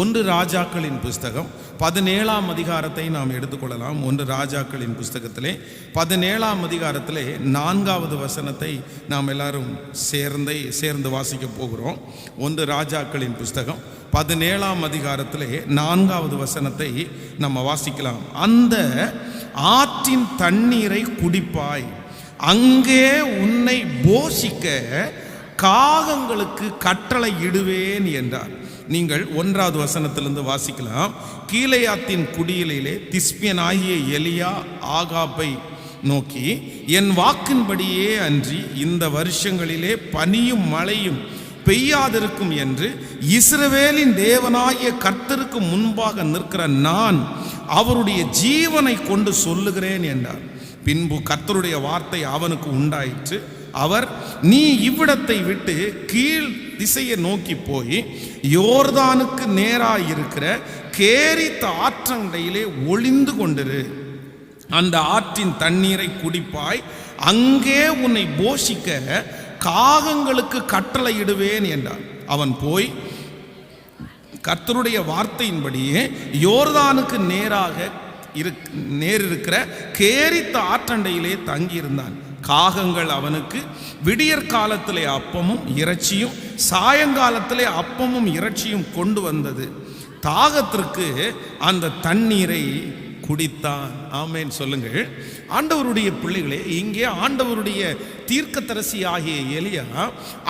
ஒன்று ராஜாக்களின் புஸ்தகம் 17ஆம் அதிகாரத்தை நாம் எடுத்துக்கொள்ளலாம். ஒன்று ராஜாக்களின் புஸ்தகத்திலே 17ஆம் அதிகாரத்திலே 4வது வசனத்தை நாம் எல்லாரும் சேர்ந்து வாசிக்க போகிறோம். ஒன்று ராஜாக்களின் புஸ்தகம் 17ஆம் அதிகாரத்திலே 4வது வசனத்தை நம்ம வாசிக்கலாம். அந்த ஆற்றின் தண்ணீரை குடிப்பாய், அங்கே உன்னை போஷிக்க காகங்களுக்கு கட்டளை இடுவேன் என்றார். நீங்கள் 1வது வசனத்திலிருந்து வாசிக்கலாம். கீலேயாத்தின் குடியிலே திஸ்பியனாகிய எலியா ஆகாபை நோக்கி, என் வாக்கின்படியே அன்றி இந்த வருஷங்களிலே பனியும் மழையும் பெய்யாதிருக்கும் என்று இஸ்ரவேலின் தேவனாகிய கர்த்தருக்கு முன்பாக நிற்கிற நான் அவருடைய ஜீவனை கொண்டு சொல்லுகிறேன் என்றார். பின்பு கர்த்தருடைய வார்த்தை அவனுக்கு உண்டாயிற்று. அவர், நீ இவ்விடத்தை விட்டு கீழ் திசையை நோக்கி போய் யோர்தானுக்கு நேராயிருக்கிற கேரித்த ஆற்றண்டையிலே ஒளிந்து கொண்டிரு. அந்த ஆற்றின் தண்ணீரை குடிப்பாய், அங்கே உன்னை போஷிக்க காகங்களுக்கு கட்டளை இடுவேன் என்றார். அவன் போய் கர்த்தருடைய வார்த்தையின்படியே யோர்தானுக்கு நேரிருக்கிற கேரித்த ஆற்றண்டையிலே தங்கியிருந்தான். காகங்கள் அவனுக்கு விடியற் காலத்திலே அப்பமும் இறைச்சியும் சாயங்காலத்திலே அப்பமும் இறைச்சியும் கொண்டு வந்தது. தாகத்திற்கு அந்த தண்ணீரை குடித்தான். ஆமேன் சொல்லுங்கள். ஆண்டவருடைய பிள்ளைகளே, இங்கே ஆண்டவருடைய தீர்க்கதரிசி ஆகிய எலியா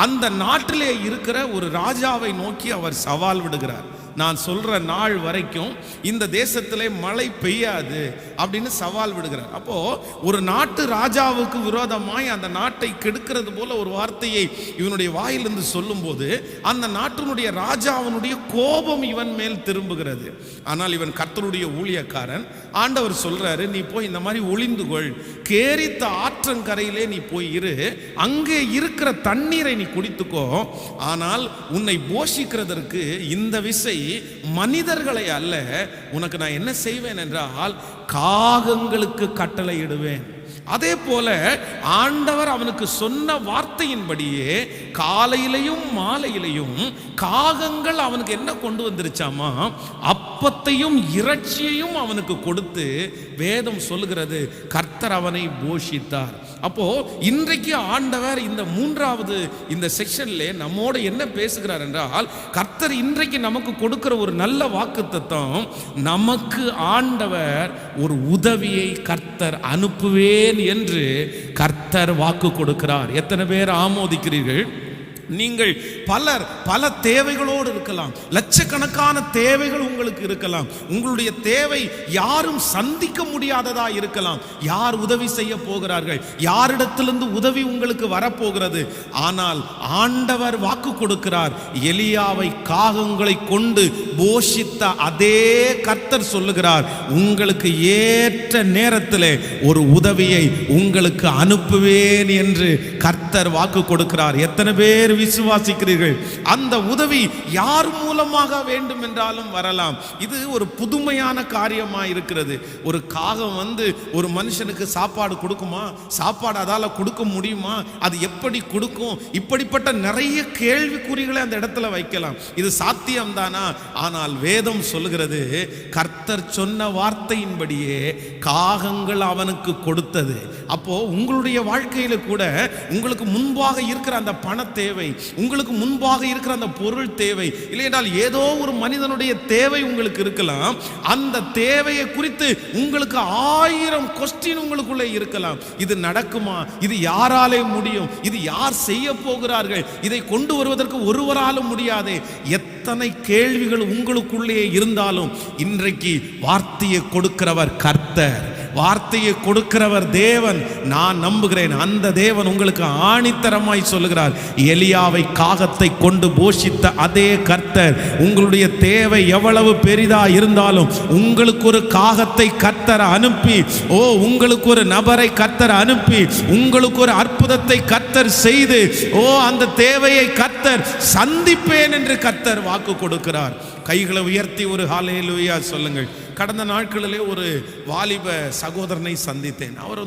அந்த நாட்டிலே இருக்கிற ஒரு ராஜாவை நோக்கி அவர் சவால் விடுகிறார். நான் சொல்ற நாள் வரைக்கும் இந்த தேசத்திலே மழை பெய்யாது அப்படின்னு சவால் விடுகிறார். அப்போ ஒரு நாட்டு ராஜாவுக்கு விரோதமாய் அந்த நாட்டை கெடுக்கிறது போல ஒரு வார்த்தையை இவனுடைய வாயிலிருந்து சொல்லும் போது அந்த நாட்டினுடைய ராஜாவினுடைய கோபம் இவன் மேல் திரும்புகிறது. ஆனால் இவன் கர்த்தருடைய ஊழியக்காரன். ஆண்டவர் சொல்றாரு, நீ போய் இந்த மாதிரி ஒளிந்து கொள், கேரித்த ஆற்றங்கரையிலே நீ போய் இரு, அங்கே இருக்கிற தண்ணீரை நீ குடித்துக்கோ. ஆனால் உன்னை போஷிக்கிறதற்கு இந்த விசை மனிதர்களை அல்ல, உனக்கு நான் என்ன செய்வேன் என்றால் காகங்களுக்கு கட்டளை இடுவேன். அதே போல ஆண்டவர் அவனுக்கு சொன்ன வார்த்தையின்படியே காலையிலையும் மாலையிலையும் காகங்கள் அவனுக்கு என்ன கொண்டு வந்துருச்சாமா, அப்பத்தையும் இறைச்சியையும் அவனுக்கு கொடுத்து வேதம் சொல்லுகிறது கர்த்தர் அவனை போஷித்தார். அப்போ இன்றைக்கு ஆண்டவர் இந்த 3வது இந்த செக்ஷன்ல நம்மோட என்ன பேசுகிறார் என்றால், கர்த்தர் இன்றைக்கு நமக்கு கொடுக்கிற ஒரு நல்ல வாக்குத்தத்தம், நமக்கு ஆண்டவர் ஒரு உதவியை கர்த்தர் அனுப்புவேன் என்று கர்த்தர் வாக்கு கொடுக்கிறார். எத்தனை பேர் ஆமோதிக்கிறீர்கள்? நீங்கள் பல தேவைகளோடு இருக்கலாம், லட்சக்கணக்கான தேவைகள் உங்களுக்கு இருக்கலாம். உங்களுடைய தேவை யாரும் சந்திக்க முடியாததா இருக்கலாம். யார் உதவி செய்ய போகிறார்கள்? யாரிடத்திலிருந்து உதவி உங்களுக்கு வரப்போகிறது? ஆனால் ஆண்டவர் வாக்கு கொடுக்கிறார். எலியாவை காகங்களை கொண்டு போஷித்த அதே கர்த்தர் சொல்லுகிறார், உங்களுக்கு ஏற்ற நேரத்தில் ஒரு உதவியை உங்களுக்கு அனுப்புவேன் என்று கர்த்தர் வாக்கு கொடுக்கிறார். எத்தனை பேர் விசுவாசிக்கிறீர்கள்? அந்த உதவி யார் மூலமாக வேண்டும் என்றாலும் வரலாம். இது ஒரு புதுமையான காரியமா இருக்கிறது. ஒரு காகம் வந்து ஒரு மனுஷனுக்கு சாப்பாடு கொடுக்குமா? சாப்பாடு அதால கொடுக்க முடியுமா? அது எப்படி கொடுக்கும்? இப்படிப்பட்ட நிறைய கேள்விக்குறிகளை அந்த இடத்துல வைக்கலாம். இது சாத்தியம்தானா? ஆனால் வேதம் சொல்லுகிறது, கர்த்தர் சொன்ன வார்த்தையின்படியே காகங்கள் அவனுக்கு கொடுத்தது. அப்போ உங்களுடைய வாழ்க்கையில கூட உங்களுக்கு முன்பாக இருக்கிற அந்த பண தேவை, உங்களுக்கு முன்பாக இருக்கிற அந்த பொருள் தேவை, இல்லை என்றால் ஏதோ ஒரு மனிதனுடைய தேவை உங்களுக்கு இருக்கலாம். அந்த தேவையை குறித்து உங்களுக்கு 1000 கொஸ்டின் உங்களுக்குள்ளே இருக்கலாம். இது நடக்குமா? இது யாராலே முடியும்? இது யார் செய்ய போகிறார்கள்? இதை கொண்டு வருவதற்கு ஒருவராலும் முடியாதே. எத்தனை கேள்விகள் உங்களுக்குள்ளே இருந்தாலும் இன்றைக்கு வார்த்தையை கொடுக்கிறவர் கர்த்தர், வார்த்தையை கொடுக்கிறவர் தேவன். நான் நம்புகிறேன் அந்த தேவன் உங்களுக்கு ஆணித்தரமாய் சொல்லுகிறார், எலியாவை காகத்தை கொண்டு போஷித்த அதே கர்த்தர் உங்களுடைய தேவை எவ்வளவு பெரிதா இருந்தாலும் உங்களுக்கு ஒரு காகத்தை கர்த்தர் அனுப்பி, உங்களுக்கு ஒரு நபரை கர்த்தர் அனுப்பி, உங்களுக்கு ஒரு அற்புதத்தை கர்த்தர் செய்து, அந்த தேவையை கர்த்தர் சந்திப்பேன் என்று கர்த்தர் வாக்கு கொடுக்கிறார். கைகளை உயர்த்தி ஒரு ஹல்லேலூயா சொல்லுங்கள். கடந்த நாட்களிலே ஒரு வாலிப சகோதரனை சந்தித்தேன். அவர்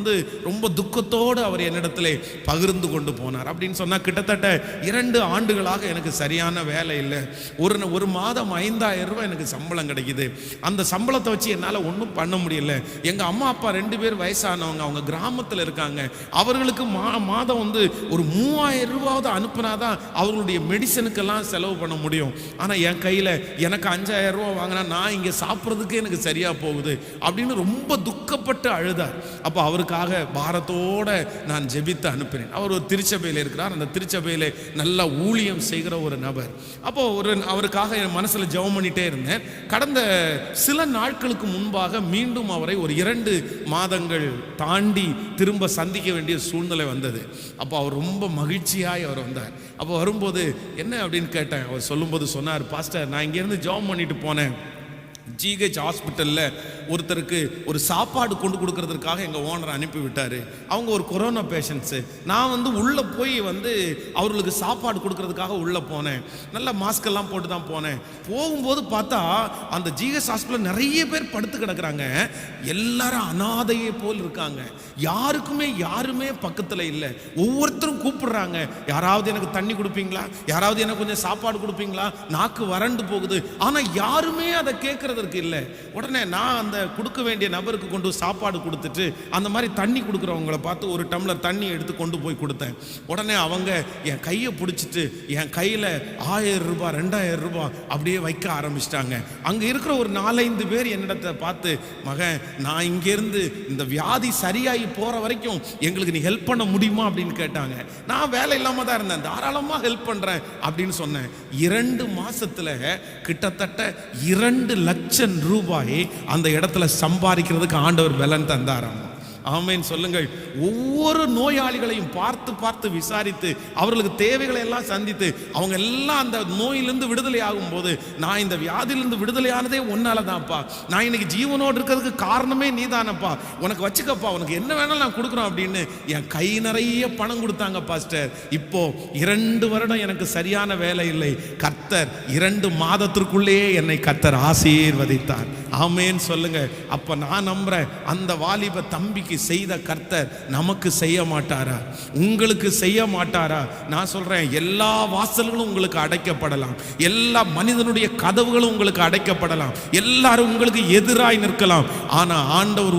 ரொம்ப துக்கத்தோடு அவர் என்னிடத்திலே பகிர்ந்து கொண்டு போனார். அப்படின்னு சொன்னால் கிட்டத்தட்ட 2 ஆண்டுகளாக எனக்கு சரியான வேலை இல்லை. ஒரு மாதம் 5,000 ரூபாய் எனக்கு சம்பளம் கிடைக்குது. அந்த சம்பளத்தை வச்சு என்னால் ஒன்றும் பண்ண முடியல. எங்கள் அம்மா அப்பா 2 பேர் வயசானவங்க, அவங்க கிராமத்தில் இருக்காங்க. அவர்களுக்கு மாதம் ஒரு 3,000 ரூபாவது அனுப்புனாதான் அவர்களுடைய மெடிசனுக்கெல்லாம் செலவு பண்ண முடியும். ஆனால் என் கையில் எனக்கு 5,000 ரூபா வாங்கினா நான் இங்கே சாப்பிட்றதுக்கே எனக்கு சரியாக போகுது அப்படின்னு ரொம்ப துக்கப்பட்டு அழுதார். அப்போ அவருக்காக பாரத்தோடு நான் ஜெபித்து அனுப்பினேன். அவர் ஒரு திருச்சபையில் இருக்கிறார். அந்த திருச்சபையில் நல்ல ஊழியம் செய்கிற ஒரு நபர். அப்போ அவருக்காக என் மனசில் ஜெபம் பண்ணிட்டே இருந்தேன். கடந்த சில நாட்களுக்கு முன்பாக மீண்டும் அவரை ஒரு 2 மாதங்கள் தாண்டி திரும்ப சந்திக்க வேண்டிய சூழ்நிலை வந்தது. அப்போ அவர் ரொம்ப மகிழ்ச்சியாய் அவர் வந்தார். அப்போ வரும்போது என்ன அப்படின்னு கேட்டேன். அவர் சொல்லும்போது சொன்னார், பாஸ்டர், நான் இங்கேருந்து ஜெபம் பண்ணிட்டு போனேன். ஜிஹெச் ஹாஸ்பிட்டலில் ஒருத்தருக்கு ஒரு சாப்பாடு கொண்டு கொடுக்கறதுக்காக எங்கள் ஓனர் அனுப்பி விட்டார். அவங்க ஒரு கொரோனா பேஷண்ட்ஸு. நான் உள்ளே போய் அவர்களுக்கு சாப்பாடு கொடுக்கறதுக்காக உள்ளே போனேன். நல்லா மாஸ்கெல்லாம் போட்டு தான் போனேன். போகும்போது பார்த்தா அந்த ஜிஹெச் ஹாஸ்பிட்டலில் நிறைய பேர் படுத்து கிடக்குறாங்க. எல்லாரும் அனாதையை போல் இருக்காங்க. யாருமே பக்கத்தில் இல்லை. ஒவ்வொருத்தரும் கூப்பிடுறாங்க, யாராவது எனக்கு தண்ணி கொடுப்பீங்களா, யாராவது எனக்கு கொஞ்சம் சாப்பாடு கொடுப்பீங்களா, நாக்கு வறண்டு போகுது. ஆனால் யாருமே அதை கேட்கறதுக்கு இல்லை. உடனே நான் அந்த கொடுக்க வேண்டிய நபருக்கு கொண்டு சாப்பாடு கொடுத்துட்டு அந்த மாதிரி தண்ணி கொடுக்குறவங்கள பார்த்து ஒரு டம்ளர் தண்ணி எடுத்து கொண்டு போய் கொடுத்தேன். உடனே அவங்க என் கையை பிடிச்சிட்டு என் கையில் 1,000 ரூபாய் 2,000 ரூபாய் அப்படியே வைக்க ஆரம்பிச்சிட்டாங்க. அங்கே இருக்கிற ஒரு 4-5 பேர் என்னிடத்தை பார்த்து, மகன், நான் இங்கேருந்து இந்த வியாதி சரியாகி போகிற வரைக்கும் எங்களுக்கு நீ ஹெல்ப் பண்ண முடியுமா அப்படின்னு கேட்டாங்க. நான் வேலை இல்லாமல் தான் இருந்தேன், தாராளமாக ஹெல்ப் பண்ணுறேன் அப்படின்னு சொன்னேன். 2 மாசத்துல கிட்டத்தட்ட 2 லட்சம் ரூபாய் அந்த இடத்துல சம்பாதிக்கிறதுக்கு ஆண்டவர் பலன் தந்தாராம். ஆமென் சொல்லுங்கள். ஒவ்வொரு நோயாளிகளையும் பார்த்து விசாரித்து அவர்களுக்கு தேவைகளை எல்லாம் சந்தித்து அவங்க எல்லாம் அந்த நோயிலிருந்து விடுதலை ஆகும் போது, நான் இந்த வியாதியிலிருந்து விடுதலையானதே உன்னால தான்ப்பா, நான் இன்னைக்கு ஜீவனோடு இருக்கிறதுக்கு காரணமே நீ தானப்பா, உனக்கு வச்சுக்கப்பா, உனக்கு என்ன வேணாலும் நான் கொடுக்குறோம் அப்படின்னு என் கை நிறைய பணம் கொடுத்தாங்க பாஸ்டர். இப்போ 2 வருடம் எனக்கு சரியான வேலை இல்லை. கர்த்தர் 2 மாதத்திற்குள்ளேயே என்னை கர்த்தர் ஆசீர்வதித்தார். ஆமென் சொல்லுங்க. அப்ப நான் நம்புறேன், அந்த வாலிப தம்பிக்கு செய்த கர்த்தர் நமக்கு செய்ய மாட்டாரா? உங்களுக்கு செய்ய மாட்டாரா? நான் சொல்றேன், எல்லா வாசல்களும் உங்களுக்கு அடைக்கப்படலாம், எல்லா மனிதனுடைய கதவுகளும் உங்களுக்கு அடைக்கப்படலாம், எல்லாரும் உங்களுக்கு எதிராய் நிற்கலாம். ஆனா ஆண்டவர்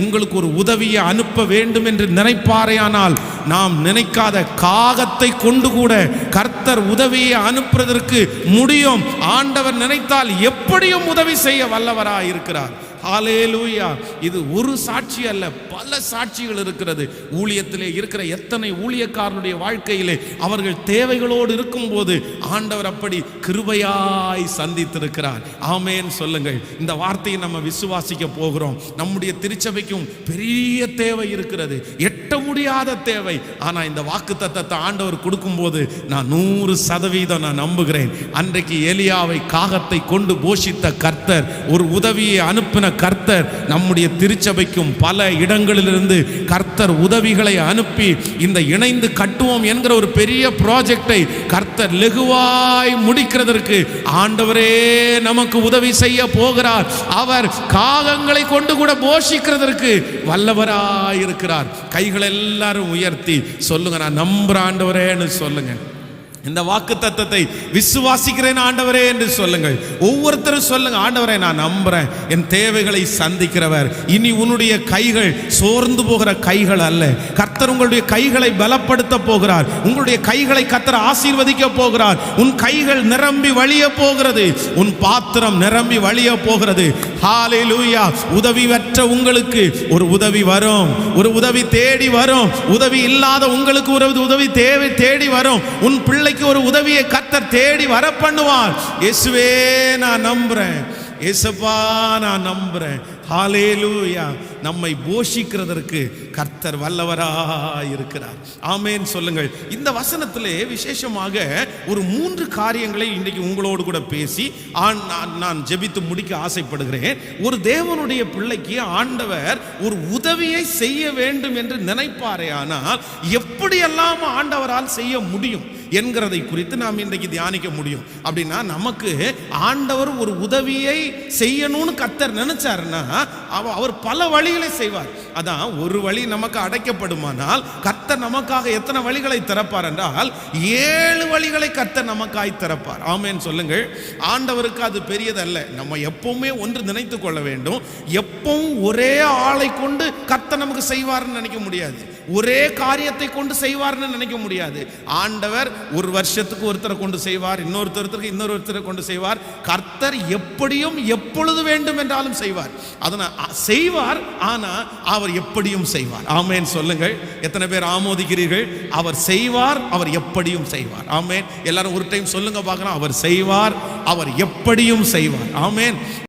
உங்களுக்கு ஒரு உதவியை அனுப்ப வேண்டும் என்று நினைப்பாரேயானால், நாம் நினைக்காத காகத்தை கொண்டு கூட கர்த்தர் உதவியை அனுப்புவதற்கு முடியும். ஆண்டவர் நினைத்தால் எப்படியும் உதவி செய்ய வல்லவராய் இருக்கிறார். ஹல்லேலூயா. இது ஒரு சாட்சி அல்ல, பல சாட்சிகள் இருக்கிறது. ஊழியத்திலே இருக்கிற எத்தனை ஊழியக்காரனுடைய வாழ்க்கையிலே அவர்கள் தேவைகளோடு இருக்கும்போது ஆண்டவர் அப்படி கிருபையாய் சந்தித்திருக்கிறார். ஆமென் சொல்லுங்கள். இந்த வார்த்தையை நம்ம விசுவாசிக்க போகிறோம். நம்முடைய திருச்சபைக்கும் பெரிய தேவை இருக்கிறது, எட்ட முடியாத தேவை. ஆனா இந்த வாக்குத்தத்தத்தை ஆண்டவர் கொடுக்கும்போது நான் 100% நான் நம்புகிறேன். அன்றைக்கு எலியாவை காகத்தை கொண்டு போஷித்த கர்த்தர், ஒரு உதவியை அனுப்பின கர்த்தர், நம்முடைய திருச்சபைக்கும் பல இடங்களிலிருந்து கர்த்தர் உதவிகளை அனுப்பி இந்த இணைந்து கட்டுவோம் என்கிற ஒரு பெரிய ப்ராஜெக்டை கர்த்தர் லெகுவாய் முடிக்கிறதற்கு ஆண்டவரே நமக்கு உதவி செய்ய போகிறார். அவர் காகங்களை கொண்டு கூட போஷிக்கிறதற்கு வல்லவராய் இருக்கிறார். கைகள் எல்லாரும் உயர்த்தி சொல்லுங்க, நான் நம்புறேன் ஆண்டவரேன்னு சொல்லுங்க. இந்த வாக்குத்தத்தத்தை விசுவாசிக்கிறேன் ஆண்டவரே என்று சொல்லுங்கள். ஒவ்வொருத்தரும் சொல்லுங்க, ஆண்டவரே நான் நம்புறேன், என் தேவைகளை சந்திக்கிறவர். இனி உன்னுடைய கைகள் சோர்ந்து போகிற கைகள் அல்ல. கர்த்தர் உங்களுடைய கைகளை பலப்படுத்த போகிறார். உங்களுடைய கைகளை கர்த்தர் ஆசீர்வதிக்க போகிறார். உன் கைகள் நிரம்பி வழிய போகிறது. உன் பாத்திரம் நிரம்பி வழிய போகிறது. ஹல்லேலூயா. உதவி பெற்ற உங்களுக்கு ஒரு உதவி வரும், ஒரு உதவி தேடி வரும். உதவி இல்லாத உங்களுக்கு ஒரு உதவி தேடி வரும். உன் பிள்ளை ஒரு உதவியை கர்த்தர் தேடி வர பண்ணுவார். இயேசுவே நான் நம்புறேன், இயேசுப்பா நான் நம்புறேன். ஹல்லேலூயா. நம்மை போஷிக்கிறதற்கு கர்த்தர் வல்லவராய் இருக்கிறார். ஆமென் சொல்லுங்கள். இந்த வசனத்திலே விசேஷமாக ஒரு 3 காரியங்களை இன்றைக்கு உங்களோடு கூட பேசி நான் ஜெபித்து முடிக்க ஆசைப்படுகிறேன். ஒரு தேவனுடைய பிள்ளைக்கு ஆண்டவர் ஒரு உதவியை செய்ய வேண்டும் என்று நினைப்பாரே, ஆனால் எப்படியெல்லாம் ஆண்டவரால் செய்ய முடியும்? என்கிறதை குறித்து நாம் இன்றைக்கு தியானிக்க முடியும். அப்படின்னா நமக்கு ஆண்டவர் ஒரு உதவியை செய்யணும்னு கர்த்தர் நினைச்சாருன்னா அவர் பல வழிகளை செய்வார். அதான் ஒரு வழி நமக்கு அடைக்கப்படுமானால் கர்த்தர் நமக்காக எத்தனை வழிகளை திறப்பார் என்றால் 7 வழிகளை கர்த்தர் நமக்காய் திறப்பார். ஆமென் சொல்லுங்கள். ஆண்டவருக்கு அது பெரியதல்ல. நம்ம எப்பவுமே ஒன்று நினைத்து கொள்ள வேண்டும், எப்பவும் ஒரே ஆளை கொண்டு கர்த்தர் நமக்கு செய்வார்னு நினைக்க முடியாது, ஒரே காரியத்தை கொண்டு செய்வார்னு நினைக்க முடியாது. ஆண்டவர் ஒரு வருஷத்துக்கு ஒருத்தரை கொண்டு செய்வார், இன்னொருத்தரை கொண்டு செய்வார். கர்த்தர் எப்படியும் எப்பொழுது வேண்டும் என்றாலும் செய்வார். அதனால் செய்வார், ஆனா அவர் எப்படியும் செய்வார். ஆமென் சொல்லுங்கள். எத்தனை பேர் ஆமோதிக்கிறீர்கள்? அவர் செய்வார், அவர் எப்படியும் செய்வார். ஆமென். எல்லாரும் ஒரு டைம் சொல்லுங்க பார்க்கலாம். அவர் செய்வார், அவர் எப்படியும் செய்வார். ஆமென்.